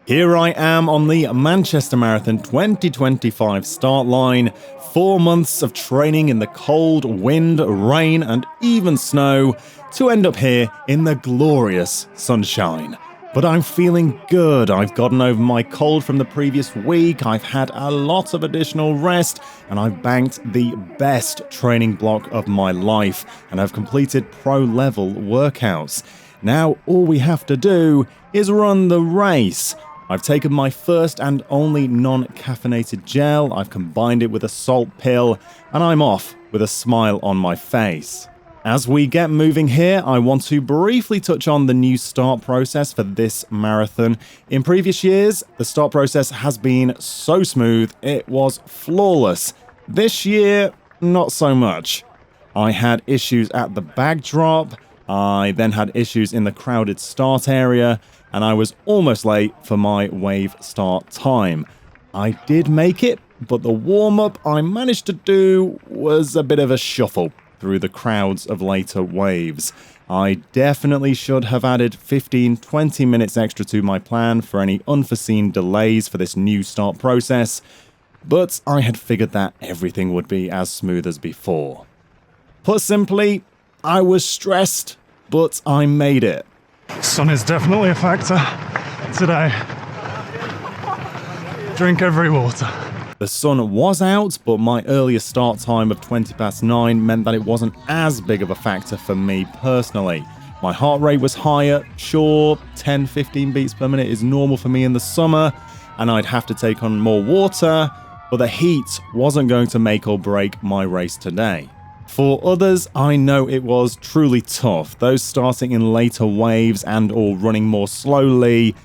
Here I am on the Manchester Marathon 2025 start line. 4 months of training in the cold, wind, rain and even snow to end up here in the glorious sunshine. But I'm feeling good. I've gotten over my cold from the previous week, I've had a lot of additional rest, and I've banked the best training block of my life, and I've completed pro-level workouts. Now all we have to do is run the race. I've taken my first and only non-caffeinated gel, I've combined it with a salt pill, and I'm off with a smile on my face. As we get moving here, I want to briefly touch on the new start process for this marathon. In previous years, the start process has been so smooth, it was flawless. This year, not so much. I had issues at the bag drop, I then had issues in the crowded start area, and I was almost late for my wave start time. I did make it, but the warm-up I managed to do was a bit of a shuffle through the crowds of later waves. I definitely should have added 15-20 minutes extra to my plan for any unforeseen delays for this new start process, but I had figured that everything would be as smooth as before. Put simply, I was stressed, but I made it. Sun is definitely a factor today. Drink every water. The sun was out, but my earlier start time of 9:20 meant that it wasn't as big of a factor for me personally. My heart rate was higher, sure, 10-15 beats per minute is normal for me in the summer, and I'd have to take on more water, but the heat wasn't going to make or break my race today. For others, I know it was truly tough. Those starting in later waves and or running more slowly,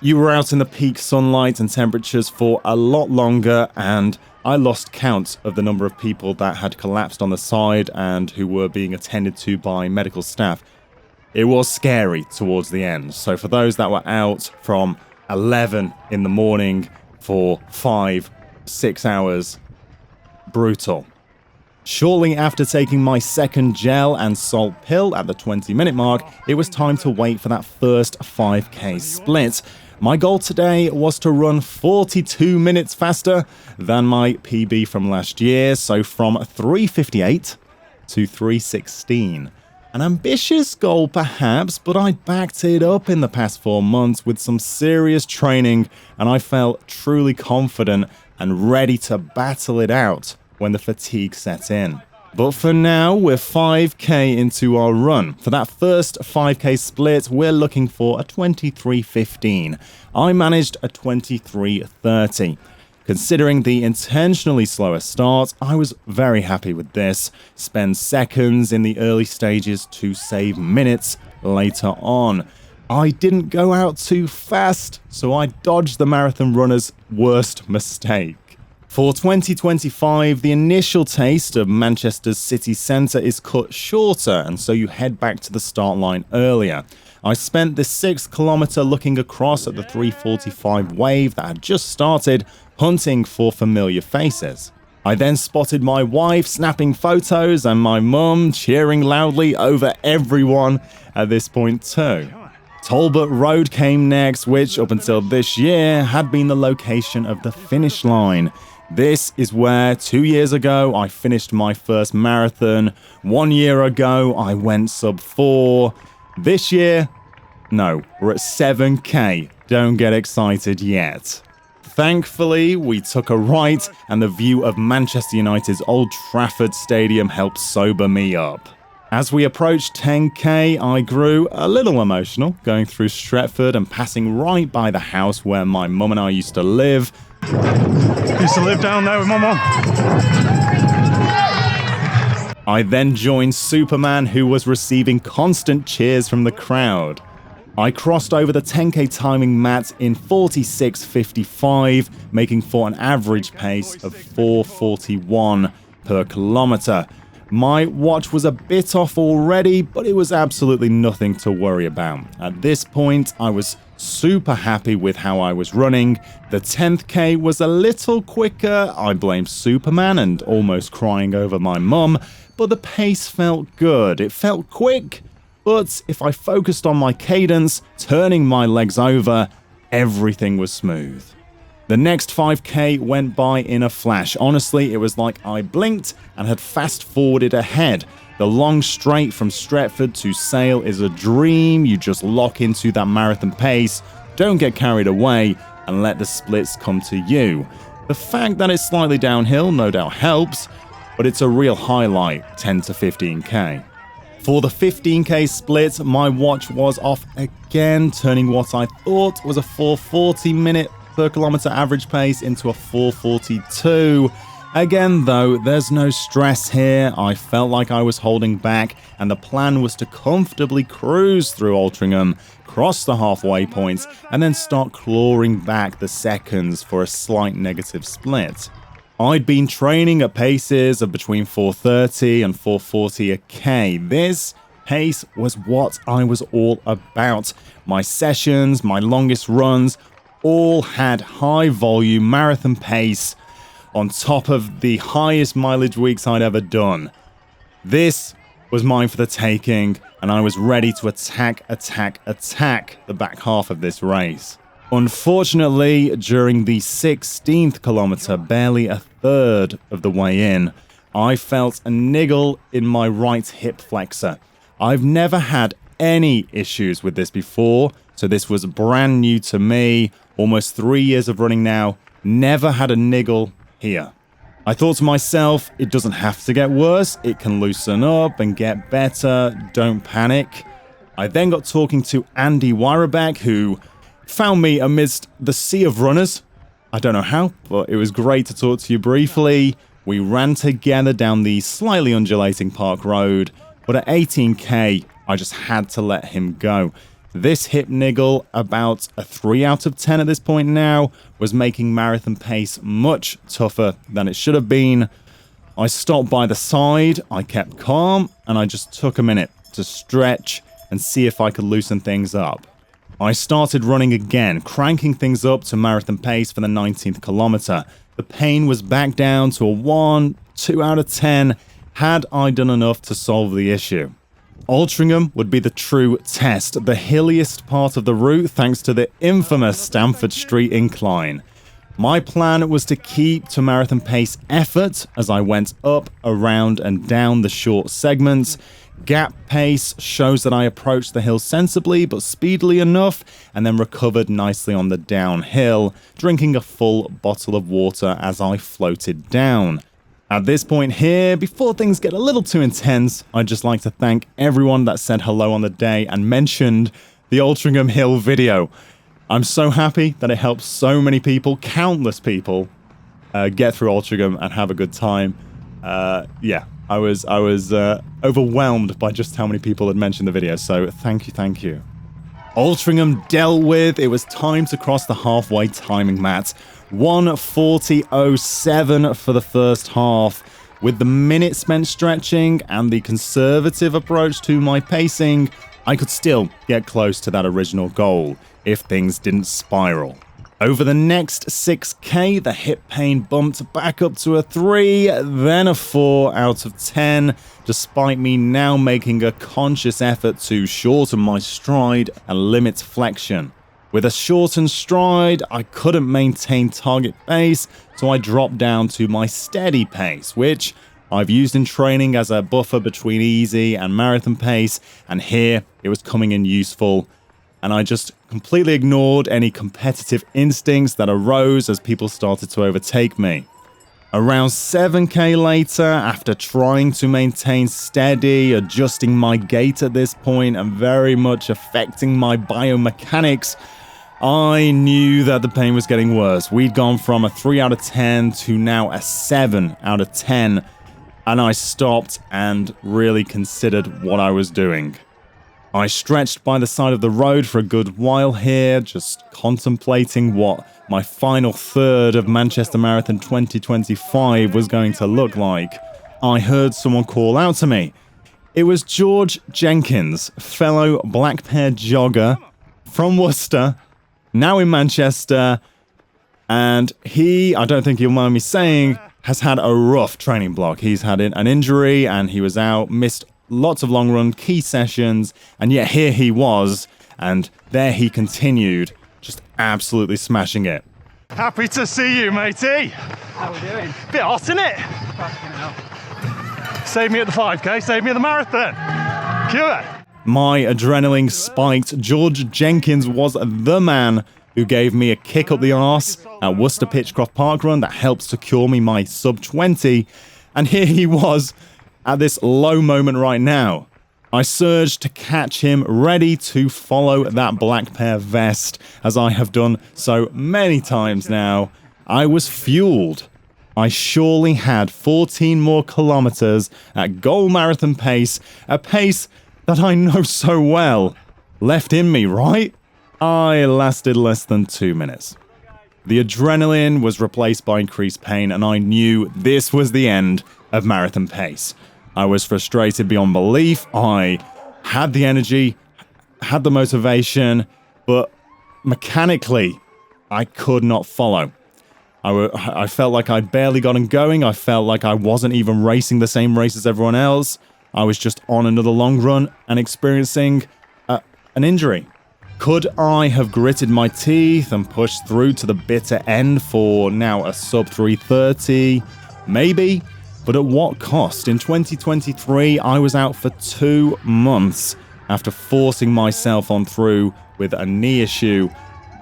you were out in the peak sunlight and temperatures for a lot longer, and I lost count of the number of people that had collapsed on the side and who were being attended to by medical staff. It was scary towards the end, so for those that were out from 11 in the morning for 5-6 hours, brutal. Shortly after taking my second gel and salt pill at the 20-minute mark, it was time to wait for that first 5k split. My goal today was to run 42 minutes faster than my PB from last year, so from 3:58 to 3:16. An ambitious goal perhaps, but I backed it up in the past 4 months with some serious training, and I felt truly confident and ready to battle it out when the fatigue set in. But for now, we're 5k into our run. For that first 5k split, we're looking for a 23:15. I managed a 23:30. Considering the intentionally slower start, I was very happy with this. Spend seconds in the early stages to save minutes later on. I didn't go out too fast, so I dodged the marathon runner's worst mistake. For 2025, the initial taste of Manchester's city centre is cut shorter, and so you head back to the start line earlier. I spent the 6 kilometre looking across at the 3:45 wave that had just started, hunting for familiar faces. I then spotted my wife snapping photos and my mum cheering loudly over everyone at this point too. Talbot Road came next, which up until this year had been the location of the finish line. This is where 2 years ago I finished my first marathon. 1 year ago I went sub-4. This year, no, we're at 7k. Don't get excited yet. Thankfully, we took a right and the view of Manchester United's Old Trafford Stadium helped sober me up. As we approached 10k, I grew a little emotional, going through Stretford and passing right by the house where my mum and I used to live. Used to live down there with my mum. I then joined Superman, who was receiving constant cheers from the crowd. I crossed over the 10k timing mat in 46:55, making for an average pace of 4:41 per kilometre. My watch was a bit off already, but it was absolutely nothing to worry about. At this point, I was super happy with how I was running. The 10th K was a little quicker, I blame Superman and almost crying over my mum, but the pace felt good. It felt quick, but if I focused on my cadence, turning my legs over, everything was smooth. The next 5k went by in a flash. Honestly, it was like I blinked and had fast forwarded ahead. The long straight from Stretford to Sale is a dream. You just lock into that marathon pace, don't get carried away, and let the splits come to you. The fact that it's slightly downhill no doubt helps, but it's a real highlight, 10 to 15k. For the 15k split, my watch was off again, turning what I thought was a 4:40 minute per kilometer average pace into a 4:42. Again though, there's no stress here. I felt like I was holding back, and the plan was to comfortably cruise through Altrincham, cross the halfway point, and then start clawing back the seconds for a slight negative split. I'd been training at paces of between 4:30 and 4:40 a k. This pace was what I was all about. My sessions, my longest runs, all had high volume marathon pace on top of the highest mileage weeks I'd ever done. This was mine for the taking, and I was ready to attack the back half of this race. Unfortunately, during the 16th kilometer, barely a third of the way in, I felt a niggle in my right hip flexor. I've never had any issues with this before, so this was brand new to me. Almost 3 years of running now, never had a niggle here. I thought to myself, it doesn't have to get worse, it can loosen up and get better, don't panic. I then got talking to Andy Weirebeck, who found me amidst the sea of runners. I don't know how, but it was great to talk to you briefly. We ran together down the slightly undulating Park Road, but at 18k, I just had to let him go. This hip niggle, about a 3 out of 10 at this point now, was making marathon pace much tougher than it should have been. I stopped by the side, I kept calm, and I just took a minute to stretch and see if I could loosen things up. I started running again, cranking things up to marathon pace for the 19th kilometer. The pain was back down to a 1, 2 out of 10, had I done enough to solve the issue. Altrincham would be the true test, the hilliest part of the route thanks to the infamous Stamford Street incline. My plan was to keep to marathon pace effort as I went up, around and down the short segments. Gap pace shows that I approached the hill sensibly but speedily enough, and then recovered nicely on the downhill, drinking a full bottle of water as I floated down. At this point here, before things get a little too intense, I'd just like to thank everyone that said hello on the day and mentioned the Altrincham Hill video. I'm so happy that it helped so many people, countless people, get through Altrincham and have a good time. Yeah, I was overwhelmed by just how many people had mentioned the video, so thank you. Altrincham dealt with, it was time to cross the halfway timing mat. 1:40.07 for the first half. With the minute spent stretching and the conservative approach to my pacing, I could still get close to that original goal if things didn't spiral. Over the next 6k, the hip pain bumped back up to a 3, then a 4 out of 10, despite me now making a conscious effort to shorten my stride and limit flexion. With a shortened stride, I couldn't maintain target pace, so I dropped down to my steady pace, which I've used in training as a buffer between easy and marathon pace, and here it was coming in useful. And I just completely ignored any competitive instincts that arose as people started to overtake me. Around 7k later, after trying to maintain steady, adjusting my gait at this point, and very much affecting my biomechanics, I knew that the pain was getting worse. We'd gone from a 3 out of 10 to now a 7 out of 10, and I stopped and really considered what I was doing. I stretched by the side of the road for a good while here, just contemplating what my final third of Manchester Marathon 2025 was going to look like. I heard someone call out to me. It was George Jenkins, fellow black pair jogger from Worcester, now in Manchester, and he, I don't think he'll mind me saying, has had a rough training block. He's had an injury and he was out, missed lots of long run key sessions, and yet here he was, and there he continued just absolutely smashing it. Happy to see you, matey. How we doing? Bit hot, isn't it? Fucking hell. Save me at the 5K, save me at the marathon. Cure. My adrenaline spiked. George Jenkins was the man who gave me a kick up the arse at Worcester Pitchcroft Parkrun that helped secure me my sub-20. And here he was at this low moment right now. I surged to catch him, ready to follow that black pair vest, as I have done so many times now. I was fueled. I surely had 14 more kilometers at goal marathon pace, a pace that I know so well, left in me, right? I lasted less than 2 minutes. The adrenaline was replaced by increased pain, and I knew this was the end of marathon pace. I was frustrated beyond belief. I had the energy, had the motivation, but mechanically, I could not follow. I felt like I'd barely gotten going. I felt like I wasn't even racing the same race as everyone else. I was just on another long run and experiencing an injury. Could I have gritted my teeth and pushed through to the bitter end for now a sub 3:30? Maybe. But at what cost? In 2023, I was out for 2 months after forcing myself on through with a knee issue,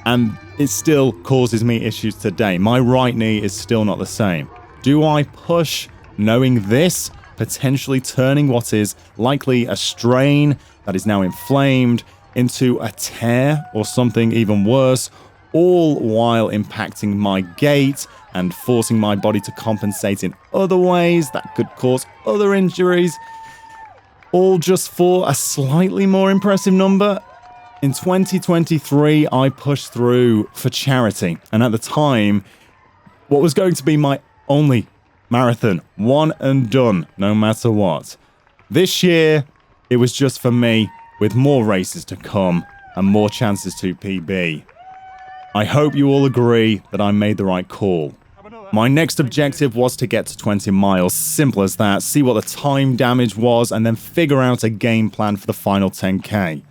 and it still causes me issues today. My right knee is still not the same. Do I push knowing this, potentially turning what is likely a strain that is now inflamed into a tear or something even worse, all while impacting my gait and forcing my body to compensate in other ways that could cause other injuries, all just for a slightly more impressive number? In 2023, I pushed through for charity, and at the time, what was going to be my only marathon, one and done, no matter what. This year, it was just for me, with more races to come and more chances to PB. I hope you all agree that I made the right call. My next objective was to get to 20 miles, simple as that, see what the time damage was, and then figure out a game plan for the final 10k.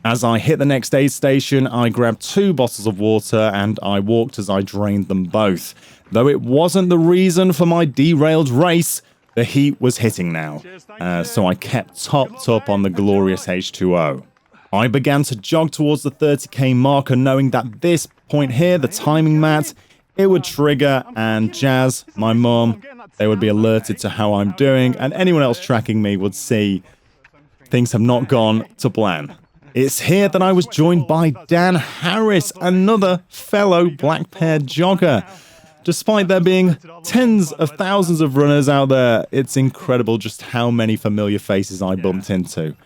As I hit the next aid station, I grabbed 2 bottles of water and I walked as I drained them both. Though it wasn't the reason for my derailed race, the heat was hitting now, so I kept topped up on the glorious H2O. I began to jog towards the 30k marker, knowing that this point here, the timing mat, it would trigger, and Jazz, my mum, they would be alerted to how I'm doing, and anyone else tracking me would see things have not gone to plan. It's here that I was joined by Dan Harris, another fellow black pair jogger. Despite there being tens of thousands of runners out there, it's incredible just how many familiar faces I bumped into.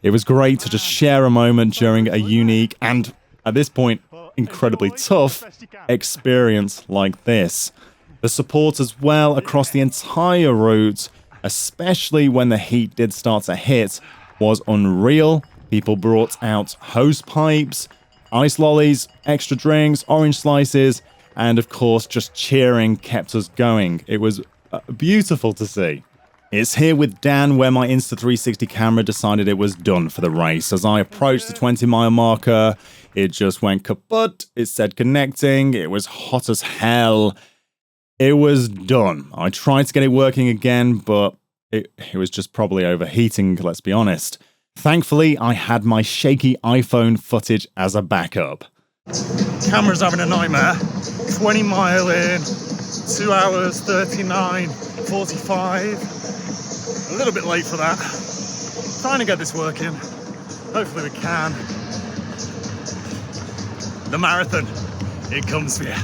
It was great to just share a moment during a unique and, at this point, incredibly tough experience like this. The support as well across the entire route, especially when the heat did start to hit, was unreal. People brought out hose pipes, ice lollies, extra drinks, orange slices, and of course just cheering kept us going. It was beautiful to see. It's here with Dan where my Insta360 camera decided it was done for the race. As I approached the 20-mile marker, it just went kaput. It said connecting. It was hot as hell. It was done. I tried to get it working again, but it was just probably overheating, let's be honest. Thankfully, I had my shaky iPhone footage as a backup. Camera's having a nightmare. 20 mile in, 2 hours, 39, 45. A little bit late for that. Trying to get this working. Hopefully we can. The marathon, it comes for you.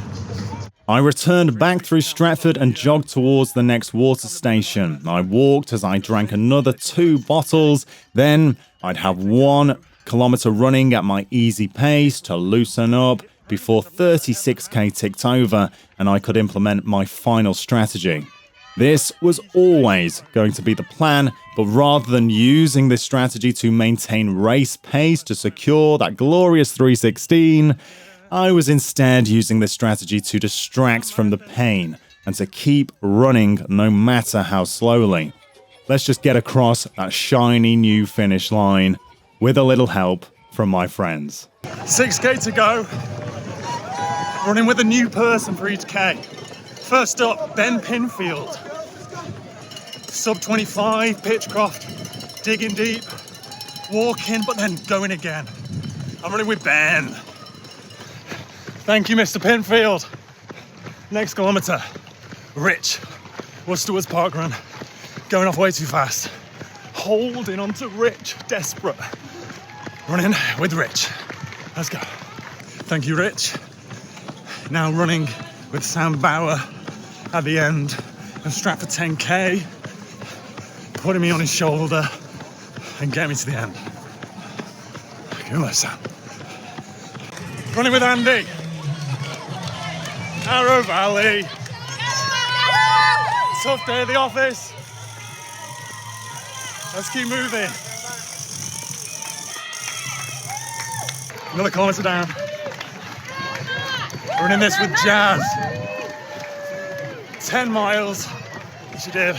I returned back through Stratford and jogged towards the next water station. I walked as I drank another 2 bottles. Then I'd have 1 kilometer running at my easy pace to loosen up before 36k ticked over and I could implement my final strategy. This was always going to be the plan, but rather than using this strategy to maintain race pace to secure that glorious 3:16, I was instead using this strategy to distract from the pain and to keep running no matter how slowly. Let's just get across that shiny new finish line with a little help from my friends. 6k to go. Running with a new person for each K. First up, Ben Pinfield. Sub-25, Pitchcroft, digging deep, walking, but then going again. I'm running with Ben. Thank you, Mr. Pinfield. Next kilometre, Rich, Worcester Park run, going off way too fast. Holding onto Rich, desperate. Running with Rich. Let's go. Thank you, Rich. Now running with Sam Bauer at the end of Stratford 10K, putting me on his shoulder and getting me to the end. Come on, Sam. Running with Andy. Arrow Valley. Tough day at the office. Let's keep moving. Another kilometre down. Running this with Jazz. 10 miles. She did.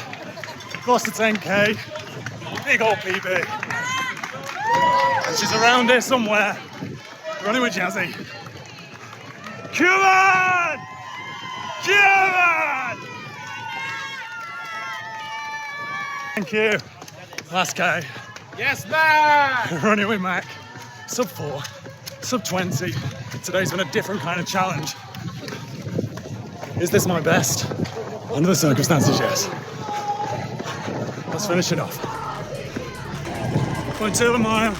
Close to 10K. Big old PB. And she's around here somewhere. Running with Jazzy. Come on! Come on! Thank you. Last K. Yes, man! Running with Mack. Sub-4, sub-20. Today's been a different kind of challenge. Is this my best? Under the circumstances, yes. Let's finish it off. 0.2 a mile.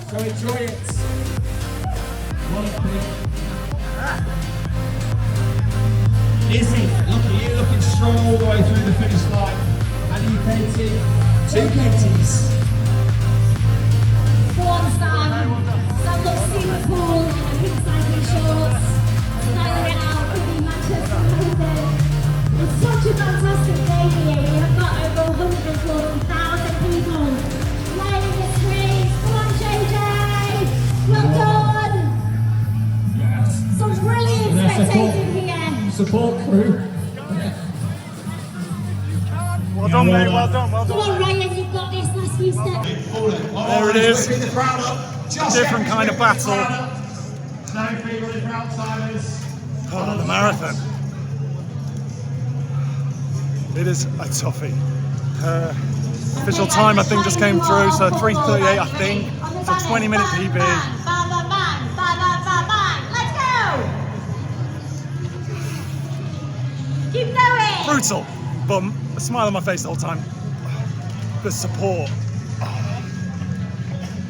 So enjoy it. One thing. Izzy, look at you looking strong all the way through the finish line. And you Katie, 2 Katies. One Sam looks super cool in a pink cycling shorts, styling it out with the Manchester United. It's such a fantastic day here. We have got over 140,000 people lining the streets. Come on, JJ! Well done! Yes. Some brilliant spectators here. Support crew. Well done, mate. Well done, well Come done. on, Ryan, you've got this last few steps. There it is. Different kind of battle. Oh, the marathon. It is a toughie. Official time I think just came through, so 3:38 I think. So 20-minute PB. Bang, bang, bang, bang, bang, bang, bang. Let's go! Keep going! Brutal, but a smile on my face the whole time. The support.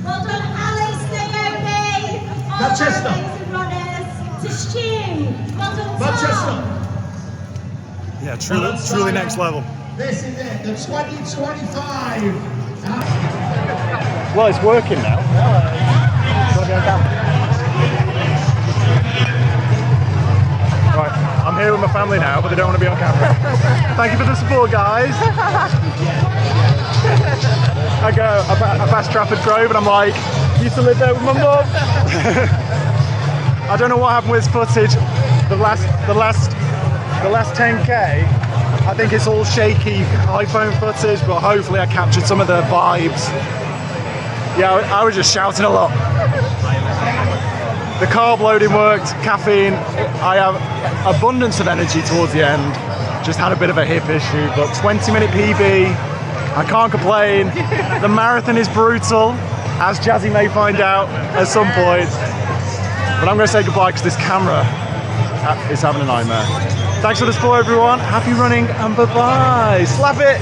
Well done, Alex, Naomi! All Manchester. our amazing runners. To Stu! Well done, Tom! Manchester. Yeah, truly next level. This is it, the 2025. Well, it's working now. Right, I'm here with my family now, but they don't want to be on camera. Thank you for the support, guys. I pass Trafford Grove and I'm like, used to live there with my mum. I don't know what happened with this footage. The last 10K, I think it's all shaky iPhone footage, but hopefully I captured some of the vibes. Yeah, I was just shouting a lot. The carb loading worked, caffeine. I have abundance of energy towards the end. Just had a bit of a hip issue, but 20-minute PB, I can't complain. The marathon is brutal, as Jazzy may find out at some point. But I'm going to say goodbye because this camera is having a nightmare. Thanks for the support, everyone. Happy running and bye-bye. Slap it!